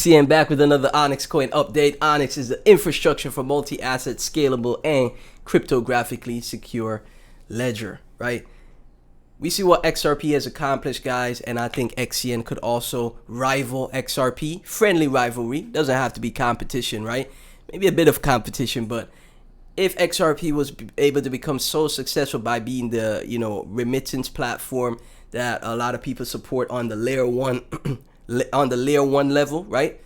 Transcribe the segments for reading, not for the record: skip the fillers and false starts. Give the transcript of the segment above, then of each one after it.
XCN back with another Onyxcoin update. Onyx is the infrastructure for multi-asset, scalable, and cryptographically secure ledger, right? We see what XRP has accomplished, guys, and I think XCN could also rival XRP. Friendly rivalry. Doesn't have to be competition, right? Maybe a bit of competition, but if XRP was able to become so successful by being the, remittance platform that a lot of people support on the layer 1 on the layer 1 level, right?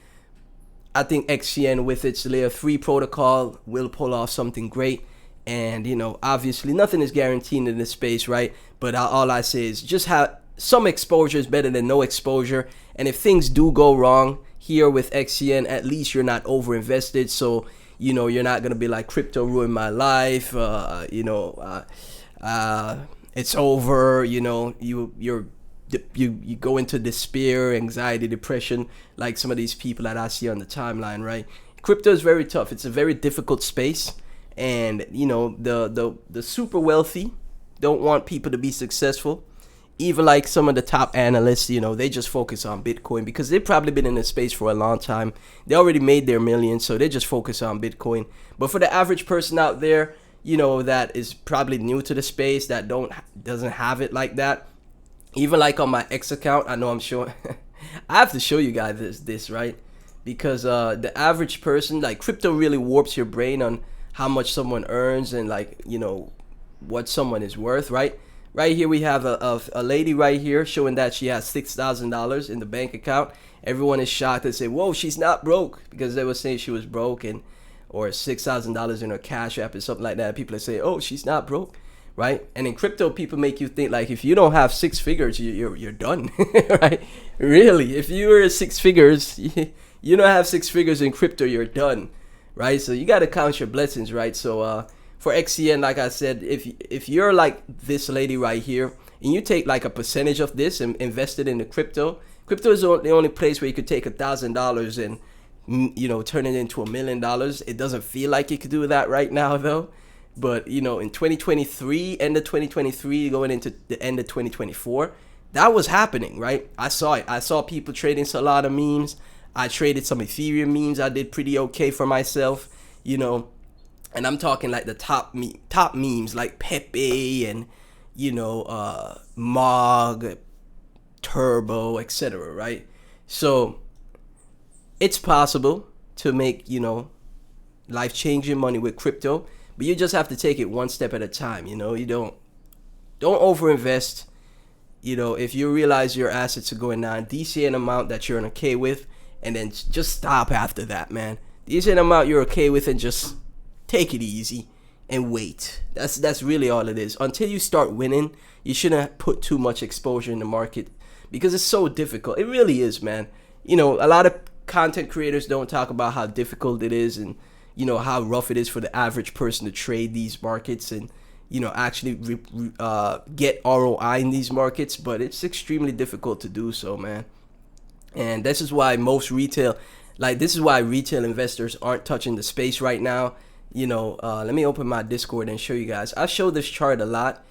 I think XCN with its layer 3 protocol will pull off something great. And, obviously nothing is guaranteed in this space, right? But all I say is just have some exposure is better than no exposure. And if things do go wrong here with XCN, at least you're not over invested. So, you're not going to be like, crypto ruined my life. It's over. You go into despair, anxiety, depression, like some of these people that I see on the timeline, right? Crypto is very tough. It's a very difficult space. And, the super wealthy don't want people to be successful. Even like some of the top analysts, they just focus on Bitcoin because they've probably been in the space for a long time. They already made their millions, so they just focus on Bitcoin. But for the average person out there, that is probably new to the space, that doesn't have it like that. Even like on my X account, I know I'm showing, I have to show you guys this, right? Because the average person, like, crypto really warps your brain on how much someone earns and, like, what someone is worth, right? Right here we have a lady right here showing that she has $6,000 in the bank account. Everyone is shocked and say, whoa, she's not broke, because they were saying she was broke, or $6,000 in her Cash App or something like that. People are saying, oh, she's not broke. Right? And in crypto, people make you think like if you don't have 6 figures, you're done, right? Really, if you're 6 figures, you don't have 6 figures in crypto, you're done, right? So you got to count your blessings, right? So for XCN, like I said, if you're like this lady right here, and you take like a percentage of this and invest it in the crypto is the only place where you could take $1,000 and turn it into $1 million. It doesn't feel like you could do that right now, though. But, in 2023, end of 2023, going into the end of 2024, that was happening, right? I saw it. I saw people trading Solana memes. I traded some Ethereum memes. I did pretty okay for myself, and I'm talking like the top memes like Pepe and, Mog, Turbo, etc., right? So it's possible to make, life-changing money with crypto. But you just have to take it one step at a time. You don't overinvest. If you realize your assets are going down, DCA an amount that you're okay with, and then just stop after that, man. DCA an amount you're okay with, and just take it easy and wait. That's really all it is. Until you start winning, you shouldn't put too much exposure in the market because it's so difficult. It really is, man. A lot of content creators don't talk about how difficult it is and how rough it is for the average person to trade these markets and, actually get ROI in these markets. But it's extremely difficult to do so, man. And this is why retail investors aren't touching the space right now. Let me open my Discord and show you guys. I show this chart a lot.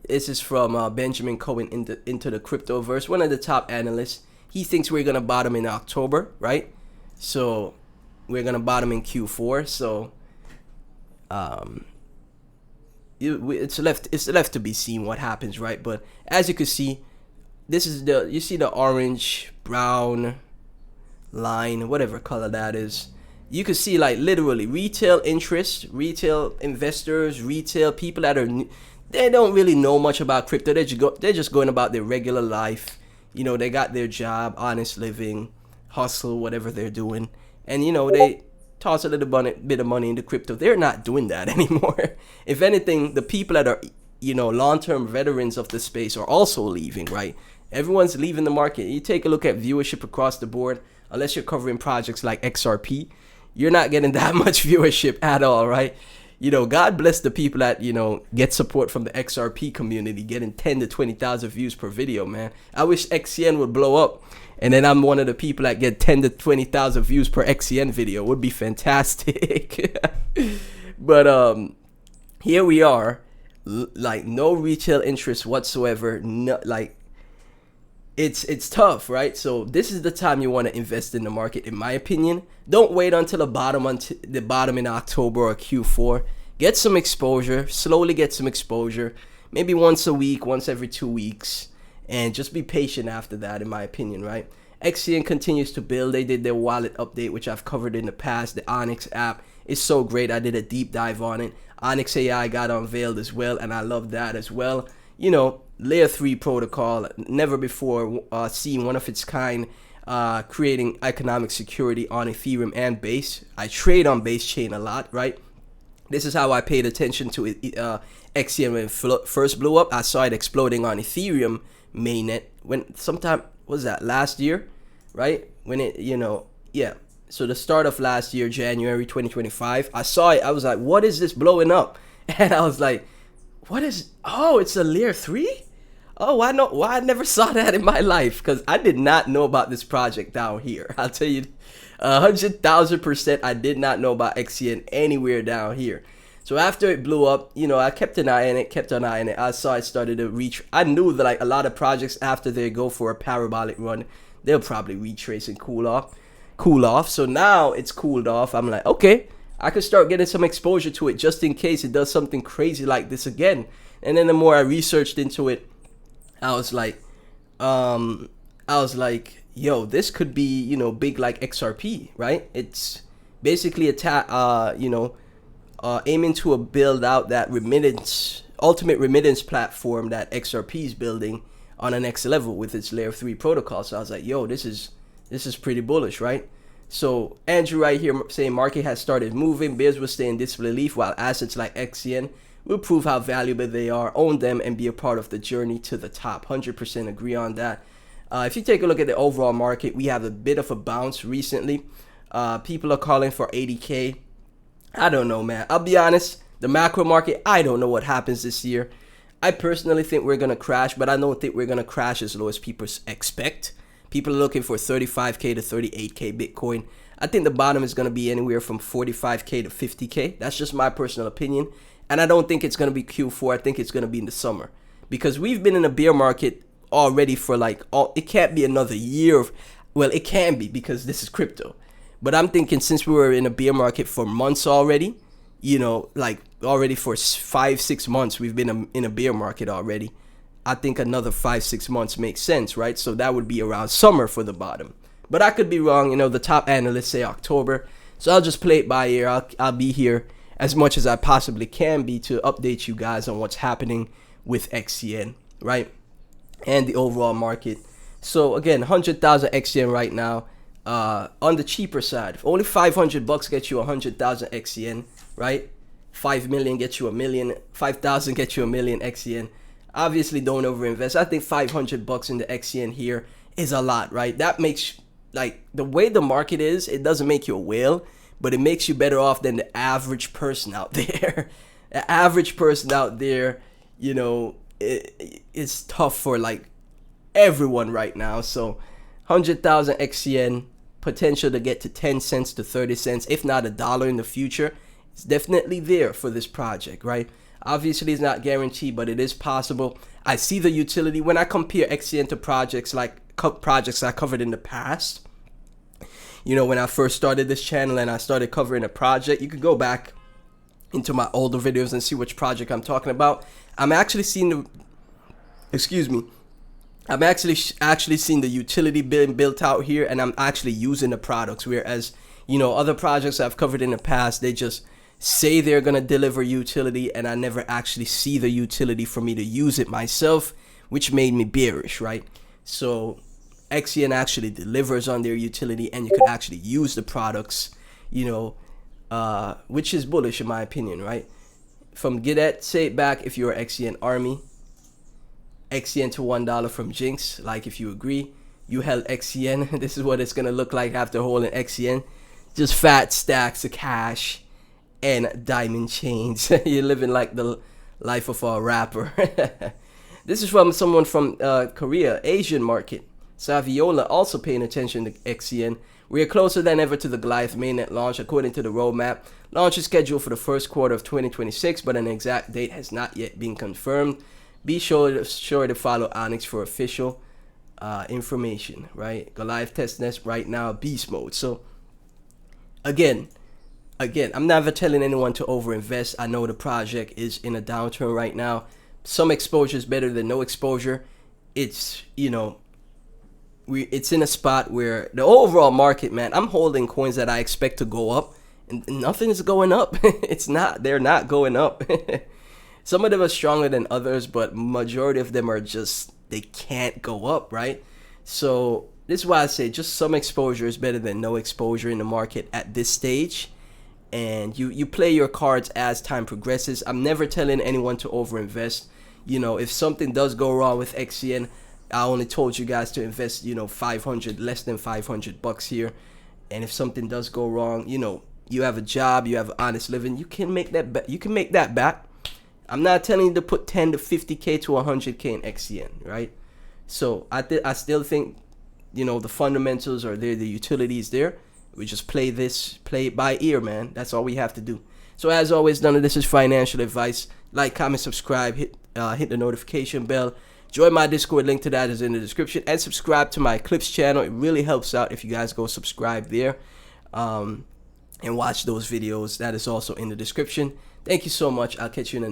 This is from Benjamin Cohen into the Cryptoverse, one of the top analysts. He thinks we're going to bottom in October, right? So we're gonna bottom in Q4, so it's left to be seen what happens, right? But as you can see, this is you see the orange brown line, whatever color that is. You can see like literally retail interest, retail investors, retail people that they don't really know much about crypto. They're just going about their regular life. They got their job, honest living, hustle, whatever they're doing. And, they toss a little bit of money into crypto. They're not doing that anymore. If anything, the people that are, long-term veterans of the space are also leaving, right? Everyone's leaving the market. You take a look at viewership across the board, unless you're covering projects like XRP, you're not getting that much viewership at all, right? God bless the people that, get support from the XRP community, getting 10 to 20,000 views per video, man. I wish XCN would blow up. And then I'm one of the people that get 10 to 20,000 views per XCN video. It would be fantastic. But here we are, like no retail interest whatsoever. No, like it's tough, right? So this is the time you want to invest in the market, in my opinion. Don't wait until the bottom in October or Q4. Get some exposure, slowly get some exposure, maybe once a week, once every 2 weeks, and just be patient after that, in my opinion, right? XCN continues to build. They did their wallet update, which I've covered in the past. The Onyx app is so great. I did a deep dive on it. Onyx AI got unveiled as well, and I love that as well. You know, layer 3 protocol, never before seen, one of its kind, creating economic security on Ethereum and Base. I trade on Base chain a lot, right? This is how I paid attention to XCN when it first blew up. I saw it exploding on Ethereum mainnet when sometime, was that last year, right? When it, yeah. So the start of last year, January 2025, I saw it. I was like, what is this blowing up? And I was like, oh, it's a layer 3? Oh, why I never saw that in my life? Because I did not know about this project down here. I'll tell you, 100,000% I did not know about XCN anywhere down here. So after it blew up, I kept an eye on it, I saw it started to reach. I knew that like a lot of projects, after they go for a parabolic run, they'll probably retrace and cool off. So now it's cooled off. I'm like, okay, I could start getting some exposure to it just in case it does something crazy like this again. And then the more I researched into it, I was like, yo, this could be, big like XRP, right? It's basically aiming to build out that ultimate remittance platform that XRP is building on a next level with its layer 3 protocol. So I was like, yo, this is pretty bullish, right? So Andrew right here saying market has started moving, bears will stay in disbelief while assets like XCN will prove how valuable they are. Own them and be a part of the journey to the top. 100% agree on that. If you take a look at the overall market, we have a bit of a bounce recently. People are calling for 80K. I don't know, man. I'll be honest. The macro market, I don't know what happens this year. I personally think we're going to crash, but I don't think we're going to crash as low as people expect. People are looking for 35K to 38K Bitcoin. I think the bottom is going to be anywhere from 45K to 50K. That's just my personal opinion. And I don't think it's going to be Q4. I think it's going to be in the summer. Because we've been in a bear market already for it can't be another year. Well, it can be because this is crypto. But I'm thinking since we were in a bear market for months already, already for 5-6 months, we've been in a bear market already. I think another 5-6 months makes sense, right? So that would be around summer for the bottom. But I could be wrong. The top analysts say October. So I'll just play it by ear. I'll be here as much as I possibly can be to update you guys on what's happening with XCN, right? And the overall market. So again, 100,000 XCN right now. On the cheaper side, if only $500 gets you 100,000 XCN, right? 5 million gets you a million. 5,000 gets you a million XCN. Obviously, don't overinvest. I think $500 in the XCN here is a lot, right? That makes, the way the market is, it doesn't make you a whale, but it makes you better off than the average person out there. The average person out there, it's tough for everyone right now. So 100,000 XCN, potential to get to 10 cents to 30 cents, if not $1 in the future. It's definitely there for this project, right? Obviously, it's not guaranteed, but it is possible. I see the utility when I compare XCN to projects I covered in the past. When I first started this channel and I started covering a project, you could go back into my older videos and see which project I'm talking about. I'm actually seeing the utility being built out here, and I'm actually using the products. Whereas, other projects I've covered in the past, they just say they're going to deliver utility, and I never actually see the utility for me to use it myself, which made me bearish, right? So XCN actually delivers on their utility, and you could actually use the products, which is bullish in my opinion, right? From Gidet, say it back if you're XCN Army. XCN to $1 from Jinx, if you agree. You held XCN. This is what it's going to look like after holding XCN. Just fat stacks of cash and diamond chains. You're living like the life of a rapper. This is from someone from Korea, Asian market. Saviola also paying attention to XCN. We are closer than ever to the Goliath mainnet launch according to the roadmap. Launch is scheduled for the first quarter of 2026, but an exact date has not yet been confirmed. Be sure to follow Onyx for official information, right? Goliath testnet right now, beast mode. So again, I'm never telling anyone to overinvest. I know the project is in a downturn right now. Some exposure is better than no exposure. It's, you know, it's in a spot where the overall market, man, I'm holding coins that I expect to go up, and nothing is going up. They're not going up. Some of them are stronger than others, but majority of them are just, they can't go up, right? So this is why I say just some exposure is better than no exposure in the market at this stage. And you play your cards as time progresses. I'm never telling anyone to overinvest. You know, if something does go wrong with XCN, I only told you guys to invest, you know, less than $500 here. And if something does go wrong, you know, you have a job, you have an honest living, you can make that you can make that back. I'm not telling you to put 10 to 50K to 100K in XCN, right? So I still think, you know, the fundamentals are there, the utility is there. We just play it by ear, man. That's all we have to do. So as always, none of this is financial advice. Like, comment, subscribe, hit the notification bell. Join my Discord, link to that is in the description. And subscribe to my Clips channel. It really helps out if you guys go subscribe there. And watch those videos. That is also in the description. Thank you so much. I'll catch you in the next.